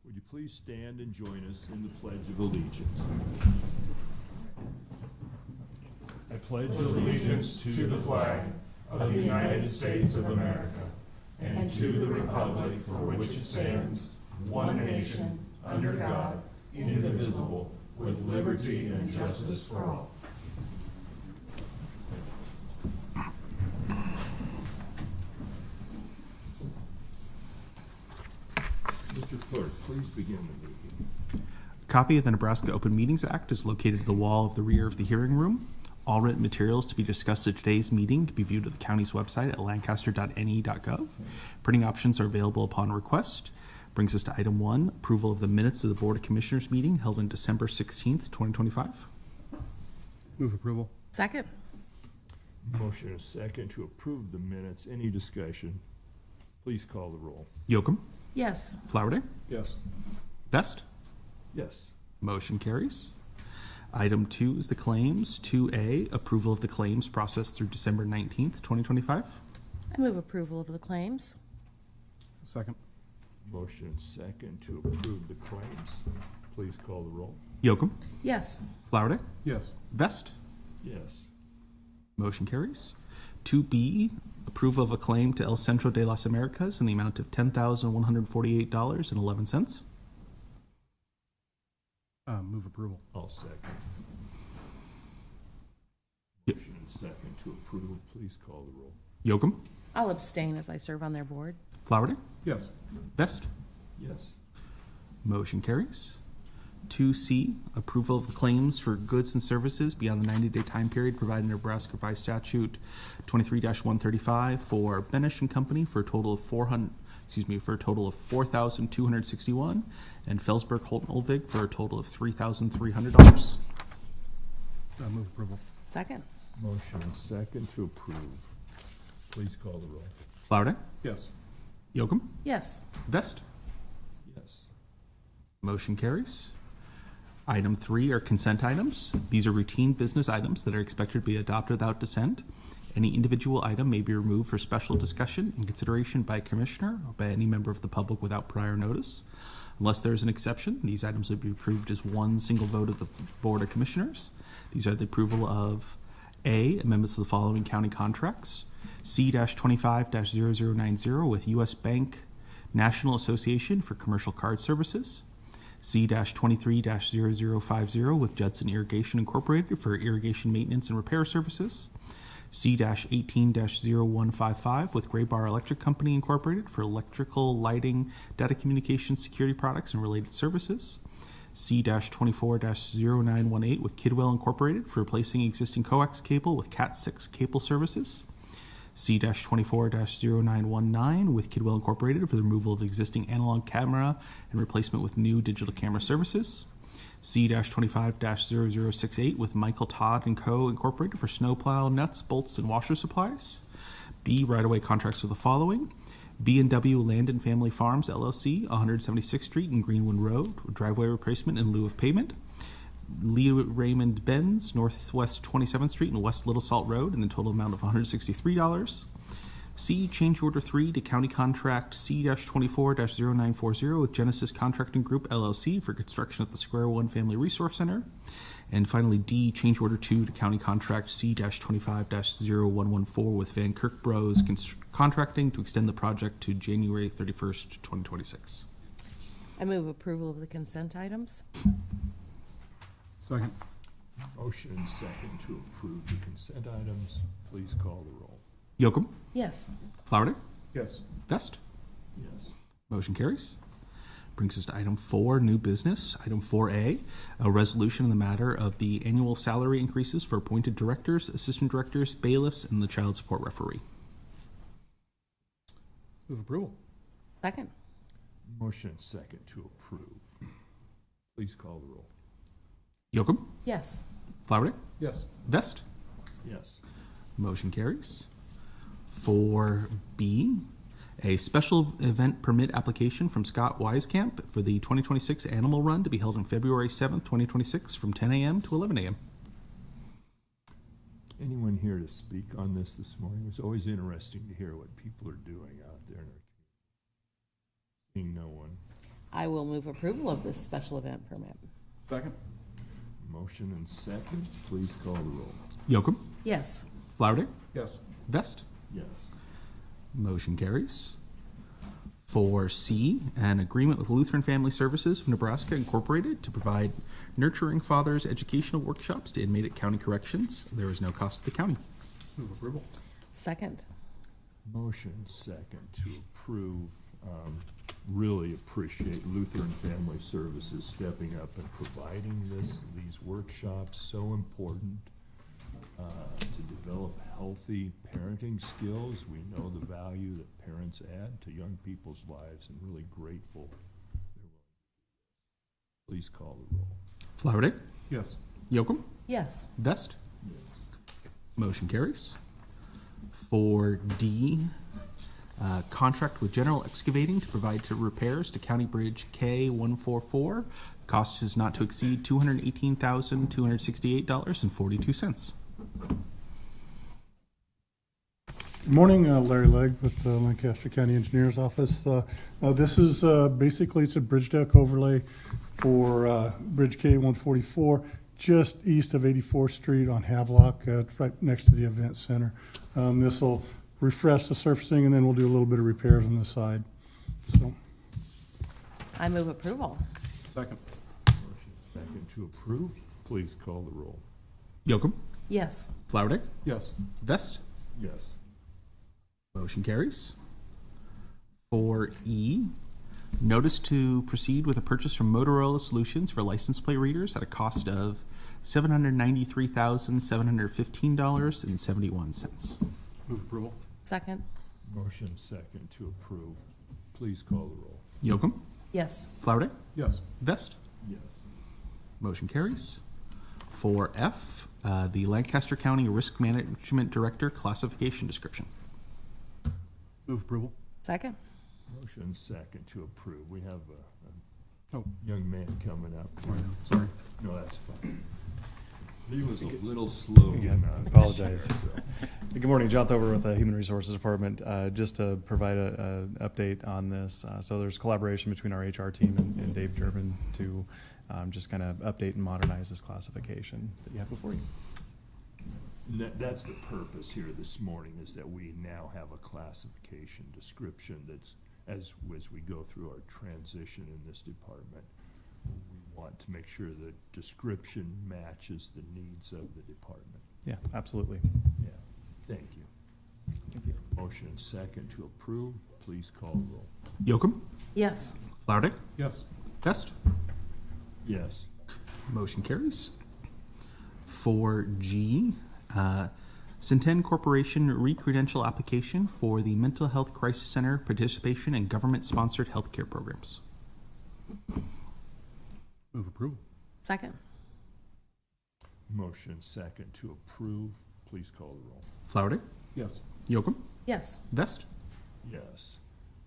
Would you please stand and join us in the Pledge of Allegiance? I pledge allegiance to the flag of the United States of America and to the republic for which it stands, one nation, under God, indivisible, with liberty and justice for all. Mr. Clerk, please begin the meeting. A copy of the Nebraska Open Meetings Act is located at the wall of the rear of the hearing room. All written materials to be discussed at today's meeting can be viewed at the county's website at lancaster.ne.gov. Printing options are available upon request. Brings us to item 1, approval of the minutes of the Board of Commissioners meeting held on December 16th, 2025. Move approval. Second. Motion and a second to approve the minutes. Any discussion? Please call the roll. Yocum, Yes. Flowerday, Yes. Best. Yes. Motion carries. Item 2 is the claims. 2A, approval of the claims processed through December 19th, 2025. I move approval of the claims. Second. Motion and second to approve the claims. Please call the roll. Yocum, Yes. Flowerday, Yes. Best. Yes. Motion carries. 2B, approval of a claim to El Centro de las Americas in the amount of $10,148.11. Move approval. I'll second. Yep. Motion and second to approve. Please call the roll. Yocum, I'll abstain as I serve on their board. Flowerday, Yes. Best. Yes. Motion carries. 2C, approval of the claims for goods and services beyond the 90-day time period provided in Nebraska Revised Statute 23-135 for Benish and Company for a total of $4,261, and Felsberg Holt Olvig for a total of $3,300. Move approval. Second. Motion and second to approve. Please call the roll. Flowerday, Yes. Yocum, Yes. Best. Yes. Motion carries. Item 3 are consent items. These are routine business items that are expected to be adopted without dissent. Any individual item may be removed for special discussion and consideration by a commissioner or by any member of the public without prior notice. Unless there is an exception, these items would be approved as one single vote of the Board of Commissioners. These are the approval of A, amendments to the following county contracts. C-25-0090 with U.S. Bank National Association for Commercial Card Services. C-23-0050 with Judson Irrigation Incorporated for irrigation maintenance and repair services. C-18-0155 with Gray Bar Electric Company Incorporated for electrical, lighting, data communication, security products, and related services. C-24-0918 with Kidwell Incorporated for replacing existing coax cable with Cat6 cable services. C-24-0919 with Kidwell Incorporated for the removal of existing analog camera and replacement with new digital camera services. C-25-0068 with Michael Todd & Co. Incorporated for snowplow nuts, bolts, and washer supplies. B, right-of-way contracts with the following. B&W Land and Family Farms, LLC, 176th Street and Greenwood Road, driveway replacement in lieu of payment. Lee Raymond Benz, Northwest 27th Street and West Little Salt Road, in the total amount of $163. C, change order 3 to county contract C-24-0940 with Genesis Contracting Group, LLC, for construction at the Square One Family Resource Center. And finally, D, change order 2 to county contract C-25-0114 with Van Kirk Bros Contracting to extend the project to January 31st, 2026. I move approval of the consent items. Second. Motion and second to approve the consent items. Please call the roll. Yocum, Yes. Flowerday, Yes. Best. Yes. Motion carries. Brings us to item 4, new business. Item 4A, a resolution in the matter of the annual salary increases for appointed directors, assistant directors, bailiffs, and the child support referee. Move approval. Second. Motion and second to approve. Please call the roll. Yocum, Yes. Flowerday, Yes. Best. Yes. Motion carries. 4B, a special event permit application from Scott Wieskamp for the 2026 Animal Run to be held on February 7th, 2026 from 10 a.m. to 11 a.m. Anyone here to speak on this morning? It's always interesting to hear what people are doing out there. Seeing no one. I will move approval of this special event permit. Second. Motion and second, please call the roll. Yocum, Yes. Flowerday, Yes. Vest. Yes. Motion carries. 4C, an agreement with Lutheran Family Services of Nebraska Incorporated to provide Nurturing Fathers educational workshops to inmate at county corrections. There is no cost to the county. Move approval. Second. Motion second to approve. Really appreciate Lutheran Family Services stepping up and providing these workshops, so important to develop healthy parenting skills. We know the value that parents add to young people's lives, and really grateful. Please call the roll. Flowerday, Yes. Yocum, Yes. Vest. Yes. Motion carries. 4D, contract with General Excavating to provide repairs to County Bridge K144. Cost is not to exceed $218,268.42. Good morning, Larry Legg with the Lancaster County Engineers Office. This is basically, it's a bridge deck overlay for Bridge K144, just east of 84th Street on Havelock, right next to the event center. This will refresh the surfacing, and then we'll do a little bit of repairs on the side. So, I move approval. Second. Motion second to approve, please call the roll. Yocum, Yes. Flowerday, Yes. Vest. Yes. Motion carries. 4E, notice to proceed with a purchase from Motorola Solutions for license plate readers at a cost of $793,715.71. Move approval. Second. Motion second to approve, please call the roll. Yocum, Yes. Flowerday, Yes. Vest. Yes. Motion carries. 4F, the Lancaster County Risk Management Director classification description. Move approval. Second. Motion second to approve. We have a Oh. young man coming up. Sorry. No, that's fine. He was a little slow. Yeah, getting out of the apologize. chair, so. Good morning, John Thover with the Human Resources Department. Just to provide an update on this, so there's collaboration between our HR team and Dave Durbin to just kind of update and modernize this classification that you have before you. That's the purpose here this morning, is that we now have a classification description that's, as we go through our transition in this department, we want to make sure the description matches the needs of the department. Yeah, absolutely. Yeah, thank you. Thank you. Motion second to approve, please call the roll. Yocum, Yes. Flowerday, Yes. Vest. Yes. Motion carries. 4G, Centen Corporation re-credential application for the Mental Health Crisis Center participation in government-sponsored healthcare programs. Move approval. Second. Motion second to approve, please call the roll. Flowerday, Yes. Yocum, Yes. Vest. Yes.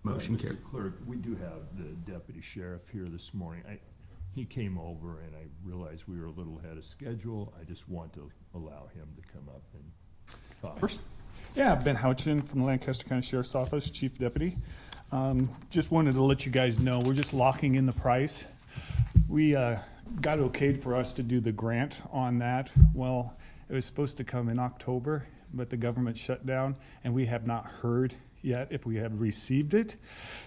Motion Mr. carried. Clerk, we do have the deputy sheriff here this morning. He came over and I realized we were a little ahead of schedule. I just want to allow him to come up and talk. First. Yeah, Ben Houchin from the Lancaster County Sheriff's Office, Chief Deputy. Just wanted to let you guys know, we're just locking in the price. We got okayed for us to do the grant on that. Well, it was supposed to come in October, but the government shut down, and we have not heard yet if we have received it.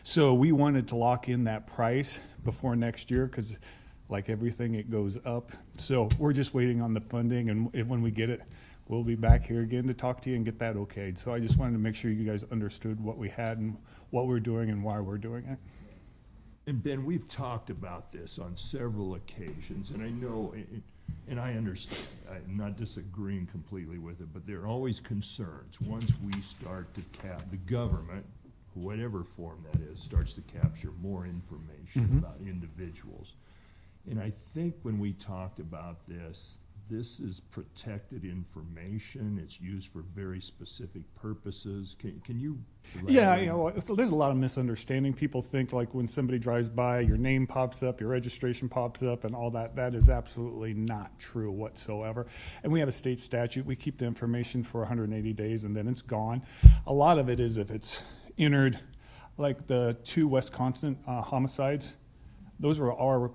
So we wanted to lock in that price before next year, because like everything, it goes up. So we're just waiting on the funding, and when we get it, we'll be back here again to talk to you and get that okayed. So I just wanted to make sure you guys understood what we had and what we're doing and why we're doing it. And Ben, we've talked about this on several occasions, and I know, and I understand, I'm not disagreeing completely with it, but there are always concerns. Once we start to the government, whatever form that is, starts to capture more information about individuals. And I think when we talked about this is protected information. It's used for very specific purposes. Can you Yeah, elaborate? you know, so there's a lot of misunderstanding. People think like when somebody drives by, your name pops up, your registration pops up, and all that. That is absolutely not true whatsoever. And we have a state statute. We keep the information for 180 days, and then it's gone. A lot of it is if it's entered, like the 2 Wisconsin homicides. those were our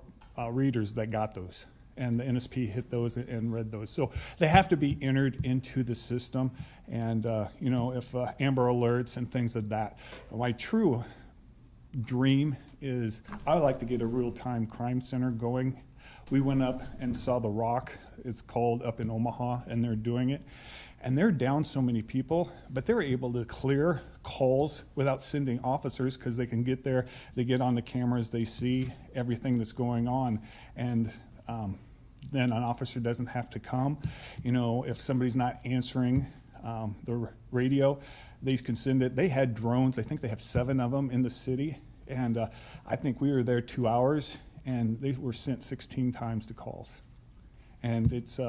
readers that got those. And the NSP hit those and read those. So they have to be entered into the system. And, you know, if Amber Alerts and things like that. My true dream is I would like to get a real-time crime center going. We went up and saw The Rock, it's called, up in Omaha, and they're doing it. And they're down so many people, but they're able to clear calls without sending officers because they can get there, they get on the cameras, they see everything that's going on. And then an officer doesn't have to come. You know, if somebody's not answering the radio, they can send it. They had drones. I think they have 7 of them in the city. And I think we were there 2 hours, and they were sent 16 times to calls. And it's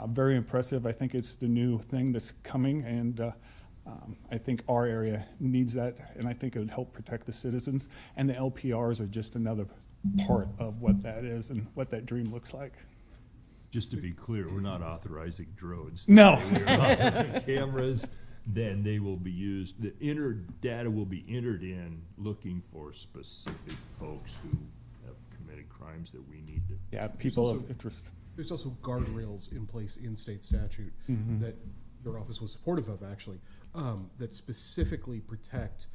very impressive. I think it's the new thing that's coming, and I think our area needs that, and I think it would help protect the citizens. And the LPRs are just another part of what that is and what that dream looks like. Just to be clear, we're not authorizing drones. No. We're authorizing cameras, then they will be used, data will be entered in looking for specific folks who have committed crimes that we need to. Yeah, people also- of interest. There's also guardrails in place in state statute that your office was supportive of, actually, that specifically protect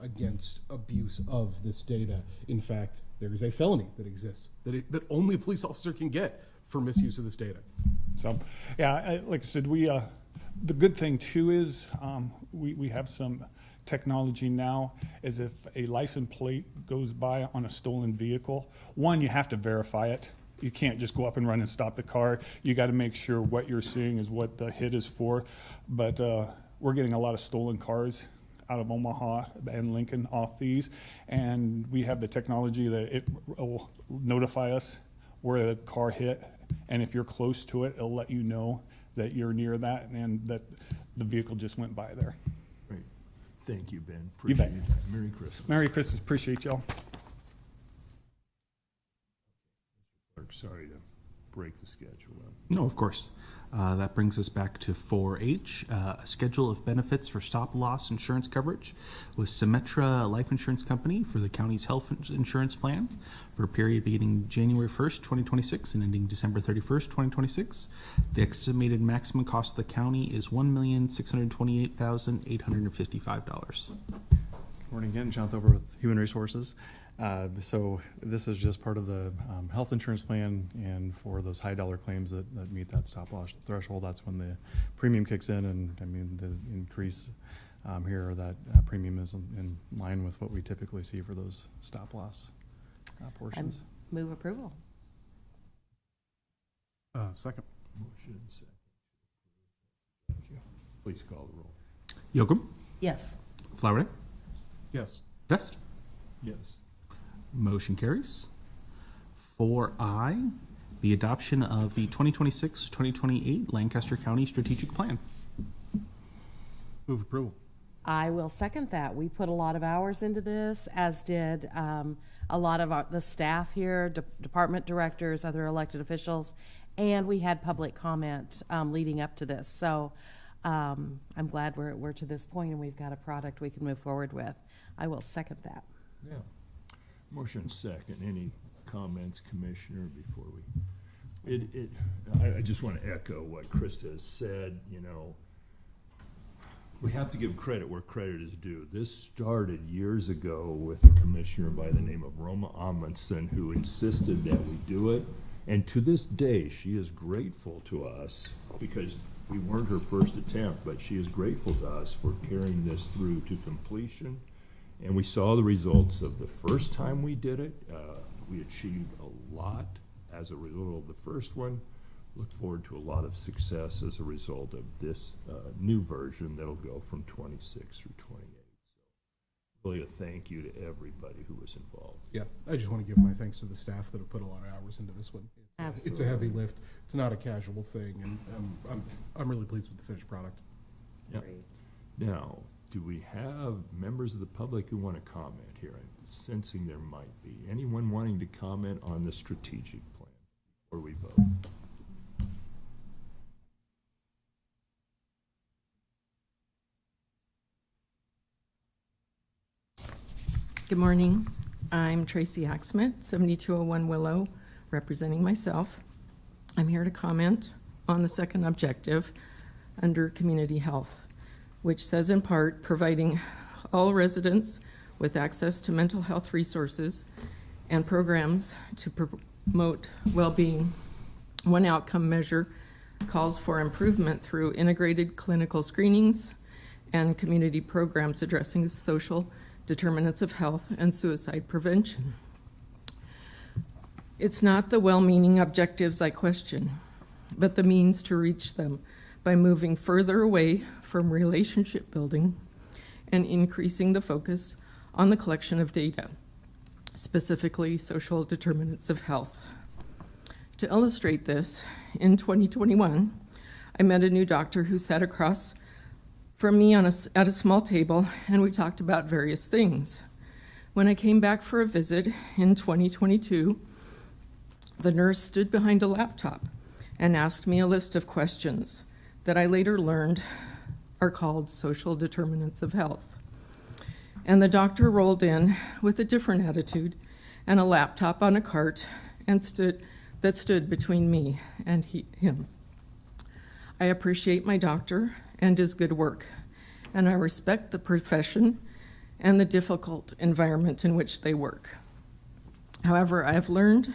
against abuse of this data. In fact, there is a felony that exists that only a police officer can get for misuse of this data. So, yeah, like I said, we the good thing too is we have some technology now. Is if a license plate goes by on a stolen vehicle, one, you have to verify it. You can't just go up and run and stop the car. You got to make sure what you're seeing is what the hit is for. But we're getting a lot of stolen cars out of Omaha and Lincoln off these, and we have the technology that it will notify us where the car hit, and if you're close to it, it'll let you know that you're near that and that the vehicle just went by there. Great. Thank you, Ben. You bet. Appreciate that. Merry Christmas. Merry Christmas, appreciate y'all. Clerk, sorry to break the schedule up. No, of course. That brings us back to 4H, a schedule of benefits for stop-loss insurance coverage with Symetra Life Insurance Company for the county's health insurance plan for a period beginning January 1st, 2026 and ending December 31st, 2026. The estimated maximum cost of the county is $1,628,855. Morning again, John Thober with Human Resources. So this is just part of the health insurance plan, and for those high dollar claims that meet that stop loss threshold, that's when the premium kicks in, and I mean the increase here, that premium is in line with what we typically see for those stop loss portions. Move approval. Second. Motion second. Thank you. Please call the roll. Yocum, Yes. Flowerday, Yes. Vest. Yes. Motion carries. 4I, the adoption of the 2026-2028 Lancaster County Strategic Plan. Move approval. I will second that. We put a lot of hours into this, as did a lot of the staff here, department directors, other elected officials, and we had public comment leading up to this. So I'm glad we're to this point and we've got a product we can move forward with. I will second that. Yeah. Motion second. Any comments, Commissioner, before we? I just want to echo what Krista has said. You know, we have to give credit where credit is due. This started years ago with a commissioner by the name of Roma Amundsen, who insisted that we do it. And to this day, she is grateful to us because we weren't her first attempt, but she is grateful to us for carrying this through to completion. And we saw the results of the first time we did it. We achieved a lot as a result of the first one. Look forward to a lot of success as a result of this new version that'll go from 26 through 28. So really a thank you to everybody who was involved. Yeah, I just want to give my thanks to the staff that have put a lot of hours into this one. It's a heavy lift. It's not a casual thing, and I'm really pleased with the finished product. Yeah. Now, do we have members of the public who want to comment here? I'm sensing there might be. Anyone wanting to comment on the strategic plan before we vote? Good morning. I'm Tracy Axmett, 7201 Willow, representing myself. I'm here to comment on the second objective under community health, which says in part, providing all residents with access to mental health resources and programs to promote well-being. One outcome measure calls for improvement through integrated clinical screenings and community programs addressing social determinants of health and suicide prevention. It's not the well-meaning objectives I question, but the means to reach them by moving further away from relationship building and increasing the focus on the collection of data, specifically social determinants of health. To illustrate this, in 2021, I met a new doctor who sat across from me at a small table, and we talked about various things. When I came back for a visit in 2022, the nurse stood behind a laptop and asked me a list of questions that I later learned are called social determinants of health. And the doctor rolled in with a different attitude and a laptop on a cart and stood between me and him. I appreciate my doctor and his good work, and I respect the profession and the difficult environment in which they work. However, I have learned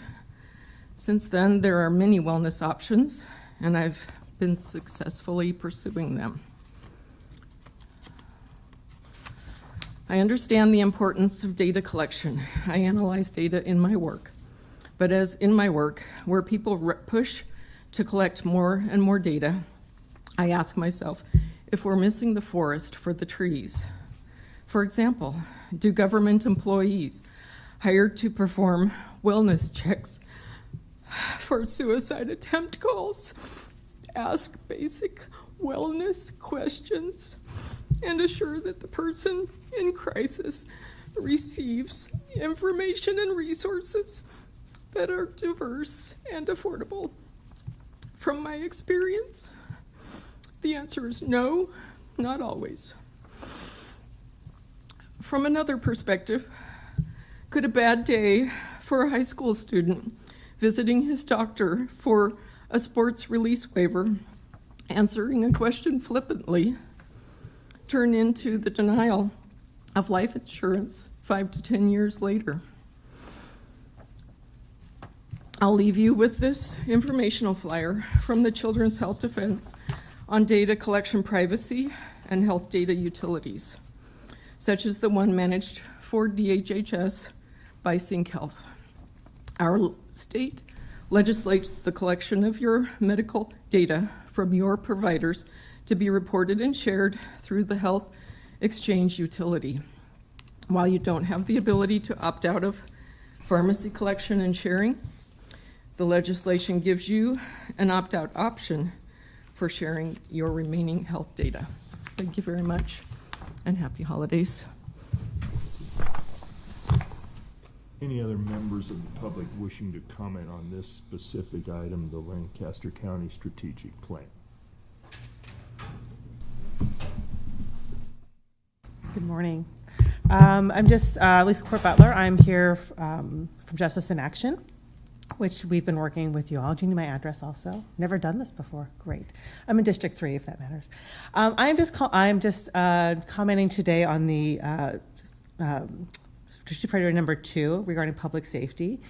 since then there are many wellness options, and I've been successfully pursuing them. I understand the importance of data collection. I analyze data in my work. But as in my work, where people push to collect more and more data, I ask myself if we're missing the forest for the trees. For example, do government employees hired to perform wellness checks for suicide attempt calls ask basic wellness questions and assure that the person in crisis receives information and resources that are diverse and affordable? From my experience, the answer is no, not always. From another perspective, could a bad day for a high school student visiting his doctor for a sports release waiver, answering a question flippantly, turn into the denial of life insurance 5 to 10 years later? I'll leave you with this informational flyer from the Children's Health Defense on data collection privacy and health data utilities, such as the one managed for DHHS by Sync Health. Our state legislates the collection of your medical data from your providers to be reported and shared through the health exchange utility. While you don't have the ability to opt out of pharmacy collection and sharing, the legislation gives you an opt-out option for sharing your remaining health data. Thank you very much, and happy holidays. Any other members of the public wishing to comment on this specific item, the Lancaster County Strategic Plan? Good morning. I'm just Lisa Court Butler. I'm here from Justice in Action, which we've been working with you all. Do you need my address also? Never done this before. Great. I'm in District 3, if that matters. I'm just commenting today on the Strategic Priority number 2 regarding public safety,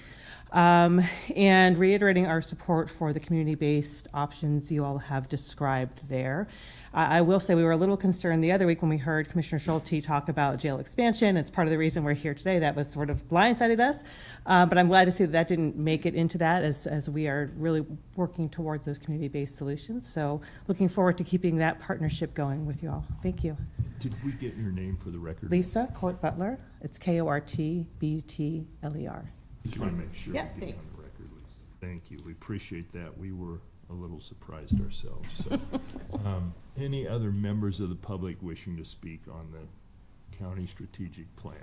and reiterating our support for the community-based options you all have described there. I will say we were a little concerned the other week when we heard Commissioner Schulte talk about jail expansion. It's part of the reason we're here today. That was sort of blindsided us, but I'm glad to see that didn't make it into that as we are really working towards those community-based solutions. So looking forward to keeping that partnership going with you all. Thank you. Did we get your name for the record? Lisa Court Butler. It's KORTBUTLER. Just want to make sure Yeah, we get thanks. on the record, Lisa. Thank you. We appreciate that. We were a little surprised ourselves. So, any other members of the public wishing to speak on the county strategic plan?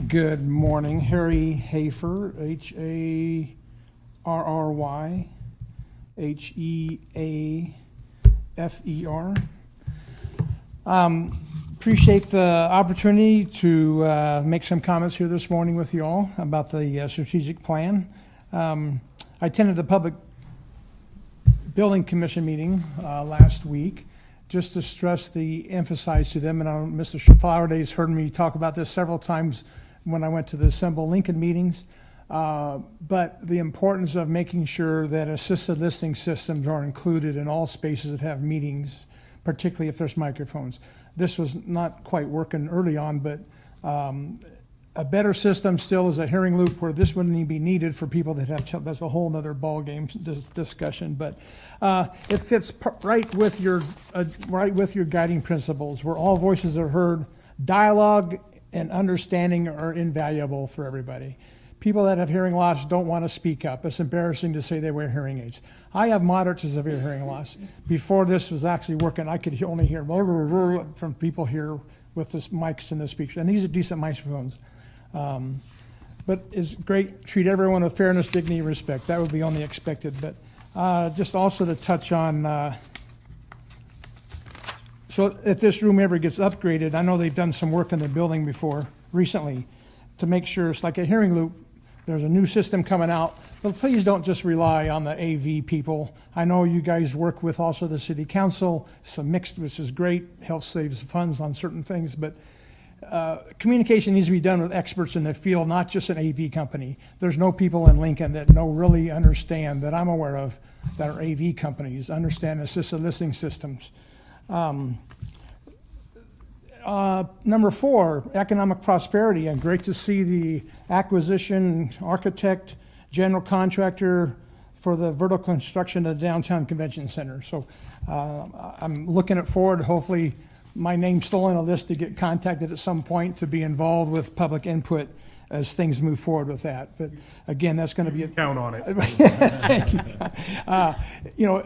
Good morning, Harry Hafer, Harry Heafer. Appreciate the opportunity to make some comments here this morning with you all about the strategic plan. I attended the Public Building Commission meeting last week, just to stress emphasize to them, and Mr. Flowerday's heard me talk about this several times when I went to the Assemble Lincoln meetings, but the importance of making sure that assisted listening systems are included in all spaces that have meetings, particularly if there's microphones. This was not quite working early on, but a better system still is a hearing loop where this wouldn't even be needed for people that have, that's a whole nother ballgame discussion, but it fits right with your guiding principles, where all voices are heard. Dialogue and understanding are invaluable for everybody. People that have hearing loss don't want to speak up. It's embarrassing to say they wear hearing aids. I have moderate to severe hearing loss. Before this was actually working, I could only hear from people here with the mics and the speakers, and these are decent microphones. But it's great, treat everyone with fairness, dignity, and respect. That would be only expected. But just also to touch on, so if this room ever gets upgraded, I know they've done some work in the building before, recently, to make sure it's like a hearing loop. There's a new system coming out, but please don't just rely on the AV people. I know you guys work with also the city council, some mixed, which is great, helps saves funds on certain things, but communication needs to be done with experts in the field, not just an AV company. There's no people in Lincoln that really understand, that I'm aware of, that are AV companies, understand assisted listening systems. Number 4, economic prosperity, and great to see the acquisition, architect, general contractor for the vertical construction of the downtown convention center. So I'm looking forward, hopefully my name's still on a list to get contacted at some point to be involved with public input as things move forward with that. But again, that's going to be Count on it. Thank you.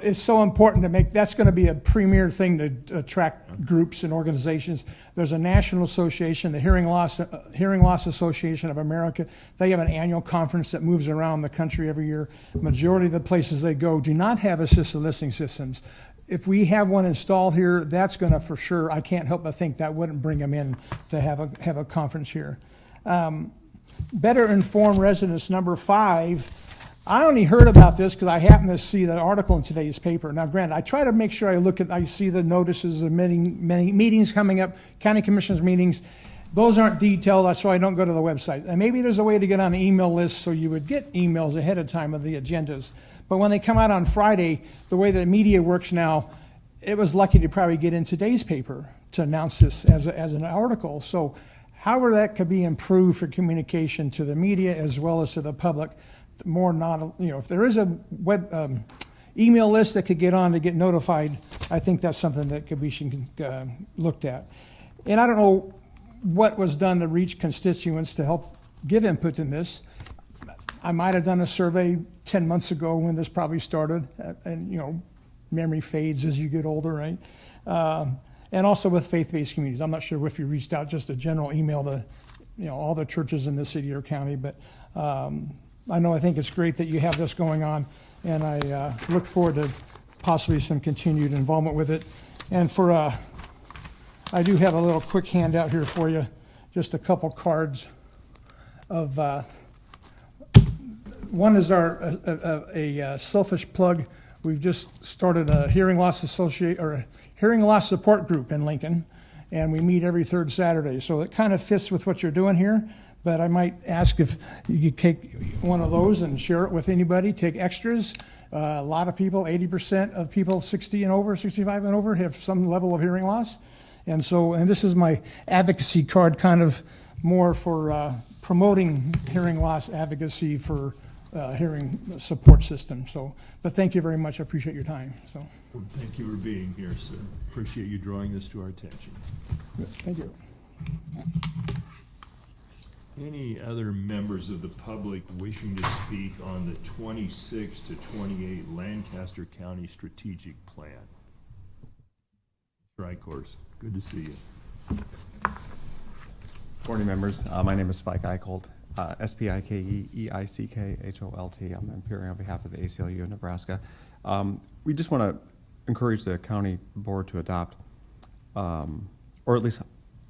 It's so important to that's going to be a premier thing to attract groups and organizations. There's a national association, the Hearing Loss Association of America. They have an annual conference that moves around the country every year. Majority of the places they go do not have assisted listening systems. If we have one installed here, that's going to, for sure, I can't help but think that wouldn't bring them in to have a conference here. Better informed residents, number 5. I only heard about this because I happened to see the article in today's paper. Now, granted, I try to make sure I see the notices of many meetings coming up, county commissioners meetings. Those aren't detailed, that's why I don't go to the website. And maybe there's a way to get on an email list so you would get emails ahead of time of the agendas. But when they come out on Friday, the way the media works now, it was lucky to probably get in today's paper to announce this as an article. So however that could be improved for communication to the media as well as to the public, more not, if there is a web email list that could get on to get notified, I think that's something that could be looked at. And I don't know what was done to reach constituents to help give input in this. I might have done a survey 10 months ago when this probably started, and memory fades as you get older, right? And also with faith-based communities. I'm not sure if you reached out just a general email to, all the churches in the city or county, but I think it's great that you have this going on, and I look forward to possibly some continued involvement with it. And I do have a little quick handout here for you, just a couple cards of, one is a selfish plug. We've just started a hearing loss support group in Lincoln, and we meet every 3rd Saturday. So it kind of fits with what you're doing here, but I might ask if you could take one of those and share it with anybody, take extras. A lot of people, 80% of people 60 and over, 65 and over have some level of hearing loss. And this is my advocacy card, kind of more for promoting hearing loss advocacy for hearing support system. But thank you very much. I appreciate your time. Well, thank you for being here, sir. Appreciate you drawing this to our attention. Thank you. Any other members of the public wishing to speak on the 26 to 28 Lancaster County Strategic Plan? Course. Good to see you. Morning, members. My name is Spike Eicholt, Spikeeickholt. I'm appearing on behalf of the ACLU of Nebraska. We just want to encourage the county board to adopt, or at least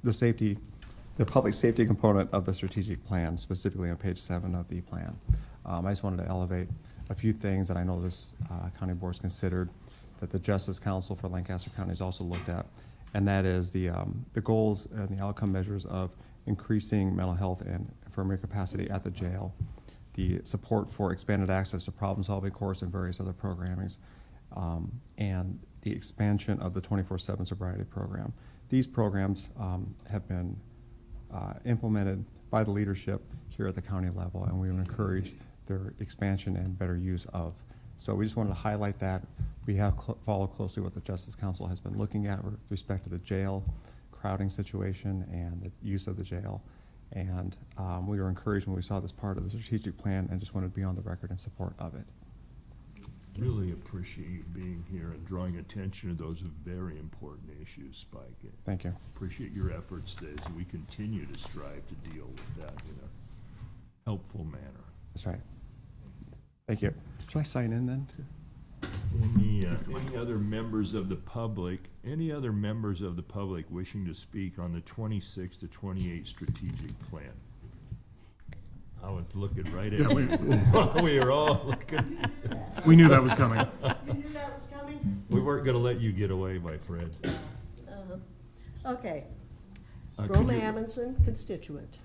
the public safety component of the strategic plan, specifically on page 7 of the plan. I just wanted to elevate a few things that I know this county board's considered, that the Justice Council for Lancaster County has also looked at, and that is the goals and the outcome measures of increasing mental health and infirmary capacity at the jail, the support for expanded access to problem-solving course and various other programmings, and the expansion of the 24/7 sobriety program. These programs have been implemented by the leadership here at the county level, and we would encourage their expansion and better use of. So we just wanted to highlight that. We have followed closely what the Justice Council has been looking at with respect to the jail crowding situation and the use of the jail. And we were encouraged when we saw this part of the strategic plan and just wanted to be on the record in support of it. Really appreciate you being here and drawing attention to those very important issues, Spike. Thank you. Appreciate your efforts as we continue to strive to deal with that in a helpful manner. That's right. Thank you. Should I sign in then, too? Any other members of the public, wishing to speak on the 26 to 28 strategic plan? I was looking right at you. We were all looking. We knew that was coming. You knew that was coming? We weren't gonna let you get away, my friend. Okay. Could Roma you- Amundsen, constituent.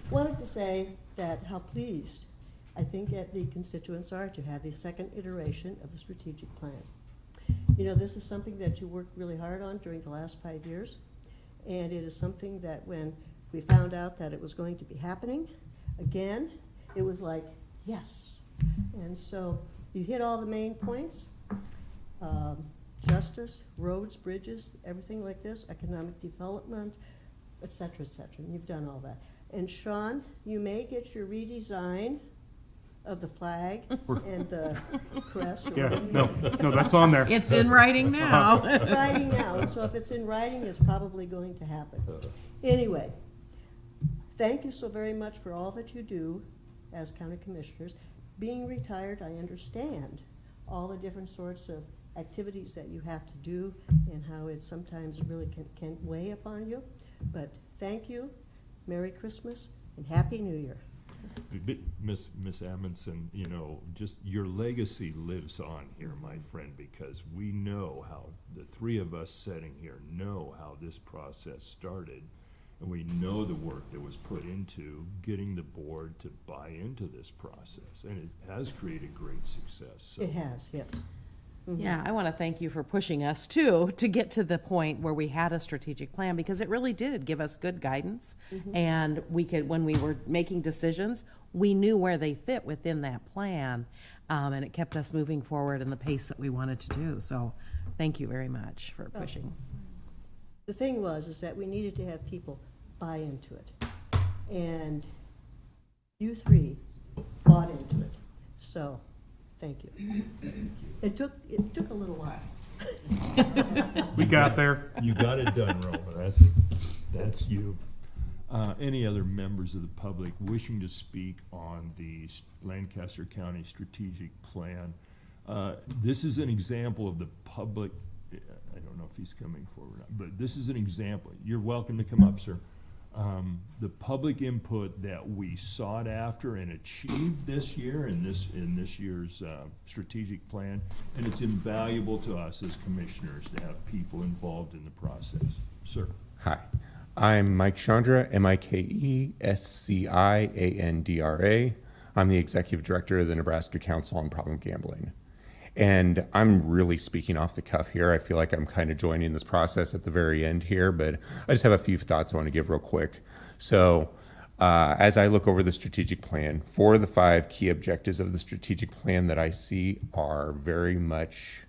Wanted to say that how pleased I think that the constituents are to have the second iteration of the strategic plan. You know, this is something that you worked really hard on during the last 5 years, and it is something that when we found out that it was going to be happening again, it was like, yes. And so you hit all the main points, justice, roads, bridges, everything like this, economic development, et cetera, and you've done all that. And Sean, you may get your redesign of the flag and the crest. Or Yeah, whatever. no, that's on there. It's in writing now. Writing now, and so if it's in writing, it's probably going to happen. Anyway, thank you so very much for all that you do as county commissioners. Being retired, I understand all the different sorts of activities that you have to do and how it sometimes really can weigh upon you. But thank you, Merry Christmas, and Happy New Year. Miss Amundsen, you know, just your legacy lives on here, my friend, because we know how, the three of us sitting here know how this process started, and we know the work that was put into getting the board to buy into this process, and it has created great success. So. It has, yes. Mhm. Yeah, I want to thank you for pushing us too to get to the point where we had a strategic plan, because it really did give us good guidance. And we could, when we were making decisions, we knew where they fit within that plan. And it kept us moving forward in the pace that we wanted to do. So thank you very much for pushing. The thing was that we needed to have people buy into it. And you three bought into it. So, thank you. It took a little while. We got there. You got it done, Roma. That's you. Any other members of the public wishing to speak on the Lancaster County Strategic Plan? This is an example of the public, I don't know if he's coming forward, but this is an example. You're welcome to come up, sir. The public input that we sought after and achieved this year in this year's strategic plan, and it's invaluable to us as commissioners to have people involved in the process. Sir. Hi, I'm Mike Chandra, MikeSciandra. I'm the Executive Director of the Nebraska Council on Problem Gambling. And I'm really speaking off the cuff here. I feel like I'm kind of joining this process at the very end here, but I just have a few thoughts I want to give real quick. So as I look over the strategic plan, 4 of the 5 key objectives of the strategic plan that I see are very much,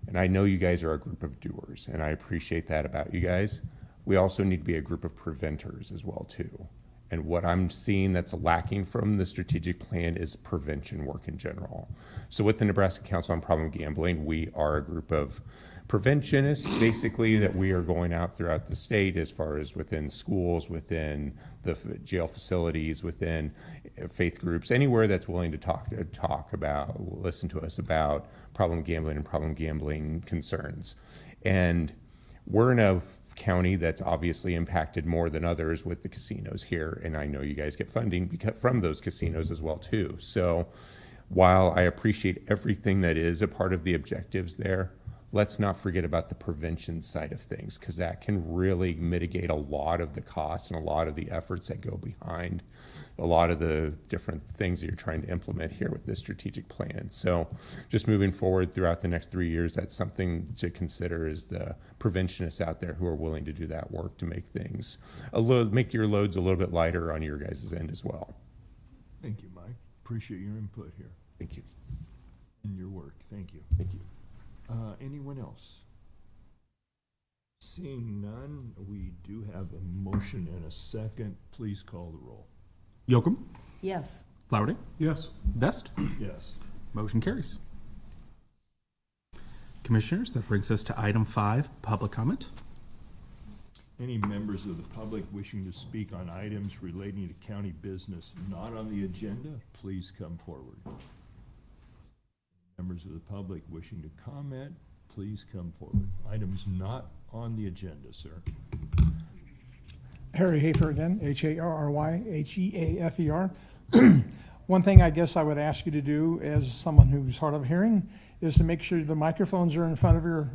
and I know you guys are a group of doers, and I appreciate that about you guys. We also need to be a group of preventers as well, too. And what I'm seeing that's lacking from the strategic plan is prevention work in general. So with the Nebraska Council on Problem Gambling, we are a group of preventionists, basically, that we are going out throughout the state as far as within schools, within the jail facilities, within faith groups, anywhere that's willing to talk about, listen to us about problem gambling and problem gambling concerns. And we're in a county that's obviously impacted more than others with the casinos here, and I know you guys get funding from those casinos as well too. So while I appreciate everything that is a part of the objectives there, let's not forget about the prevention side of things, because that can really mitigate a lot of the costs and a lot of the efforts that go behind a lot of the different things that you're trying to implement here with this strategic plan. So just moving forward throughout the next 3 years, that's something to consider, is the preventionists out there who are willing to do that work to make things make your loads a little bit lighter on your guys' end as well. Thank you, Mike. Appreciate your input here Thank you. and your work. Thank you. Thank you. Anyone else? Seeing none, we do have a motion and a second. Please call the roll. Yocum, Yes. Flowerday, Yes. Vest. Yes. Motion carries. Commissioners, that brings us to item 5, public comment. Any members of the public wishing to speak on items relating to county business not on the agenda, please come forward. Members of the public wishing to comment, please come forward. Items not on the agenda, sir. Harry Hafer again, Harryheafer. One thing I guess I would ask you to do, as someone who's hard of hearing, is to make sure the microphones are in front of your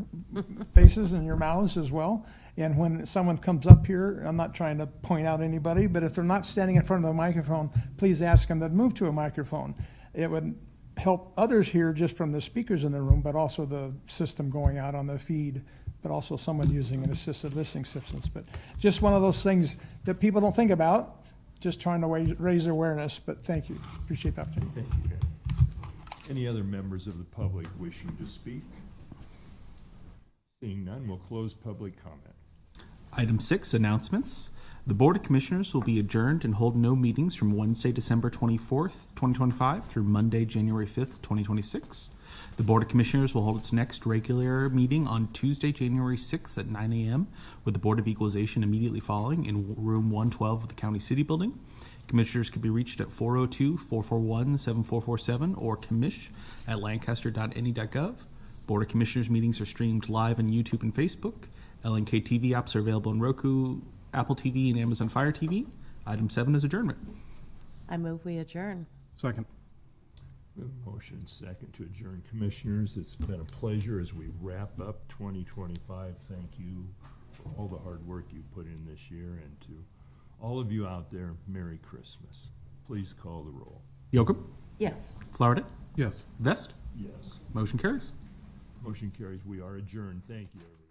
faces and your mouths as well. And when someone comes up here, I'm not trying to point out anybody, but if they're not standing in front of the microphone, please ask them to move to a microphone. It would help others hear just from the speakers in the room, but also the system going out on the feed, but also someone using an assisted listening system. But just one of those things that people don't think about, just trying to raise awareness. But thank you. Appreciate the opportunity. Thank you, Harry. Any other members of the public wishing to speak? Seeing none, we'll close public comment. Item 6, announcements. The Board of Commissioners will be adjourned and hold no meetings from Wednesday, December 24th, 2025 through Monday, January 5th, 2026. The Board of Commissioners will hold its next regular meeting on Tuesday, January 6th at 9 a.m. with the Board of Equalization immediately following in room 112 of the County City Building. Commissioners can be reached at 402-441-7447 or commish@lancaster.ne.gov. Board of Commissioners meetings are streamed live on YouTube and Facebook. LNK TV apps are available on Roku, Apple TV, and Amazon Fire TV. Item 7 is adjournment. I move we adjourn. Second. We have a motion second to adjourn. Commissioners, it's been a pleasure as we wrap up 2025. Thank you for all the hard work you put in this year, and to all of you out there, Merry Christmas. Please call the roll. Yocum, Yes. Flowerday, Yes. Vest. Yes. Motion carries. Motion carries. We are adjourned. Thank you, everyone.